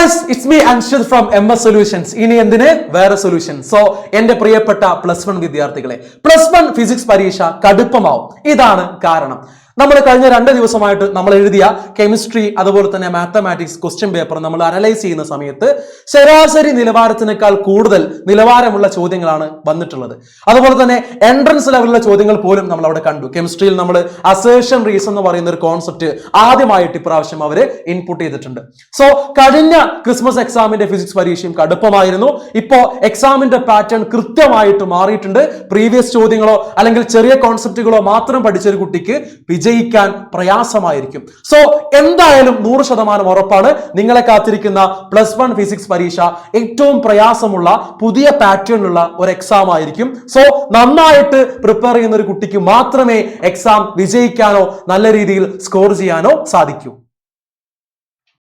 Guys, it's me Anshad from MS solutions. ഇനി എന്തിന് വേറെ സൊല്യൂഷൻ. സോ എന്റെ പ്രിയപ്പെട്ട +1 വിദ്യാർത്ഥികളെ, +1 ഫിസിക്സ് പരീക്ഷ കടുപ്പമാവും. ഇതാണ് കാരണം. നമ്മൾ കഴിഞ്ഞ 2 ദിവസമായിട്ട് നമ്മൾ എഴുതിയ കെമിസ്ട്രി അതുപോലെ തന്നെ മാത്തമാറ്റിക്സ് ക്വസ്റ്റ്യൻ പേപ്പർ നമ്മൾ അനലൈസ് ചെയ്യുന്ന സമയത്ത് ശരാശരി നിലവാരത്തിനേക്കാൾ കൂടുതൽ നിലവാരമുള്ള ചോദ്യങ്ങളാണ് വന്നിട്ടുള്ളത്. അതുപോലെ തന്നെ എൻട്രൻസ് ലെവലിലുള്ള ചോദ്യങ്ങൾ പോലും നമ്മൾ അവിടെ കണ്ടു. കെമിസ്ട്രിയിൽ നമ്മൾ അസേർഷൻ റീസൺ എന്ന് പറയുന്ന ഒരു കോൺസെപ്റ്റ് ആദ്യമായിട്ട് ഇപ്രാവശ്യം അവർ ഇൻപുട്ട് ചെയ്തിട്ടുണ്ട്. സോ കഴിഞ്ഞ ക്രിസ്മസ് എക്സാമിന്റെ ഫിസിക്സ് പരീക്ഷയും കടുപ്പമായിരുന്നു. ഇപ്പോ എക്സാമിന്റെ പാറ്റേൺ കൃത്യമായിട്ട് മാറിയിട്ടുണ്ട്. പ്രീവിയസ് ചോദ്യങ്ങളോ അല്ലെങ്കിൽ ചെറിയ കോൺസെപ്റ്റുകളോ മാത്രം പഠിച്ചൊരു കുട്ടിക്ക് വിജയിക്കാൻ പ്രയാസമായിരിക്കും. സോ എന്തായാലും 100% ഉറപ്പാണ് നിങ്ങളെ കാത്തിരിക്കുന്ന +1 ഫിസിക്സ് പരീക്ഷ ഏറ്റവും പ്രയാസമുള്ള പുതിയ പാറ്റേണിലുള്ള ഒരു എക്സാം ആയിരിക്കും. സോ നന്നായിട്ട് പ്രിപ്പയർ ചെയ്യുന്ന ഒരു കുട്ടിക്ക് മാത്രമേ എക്സാം വിജയിക്കാനോ നല്ല രീതിയിൽ സ്കോർ ചെയ്യാനോ സാധിക്കൂ.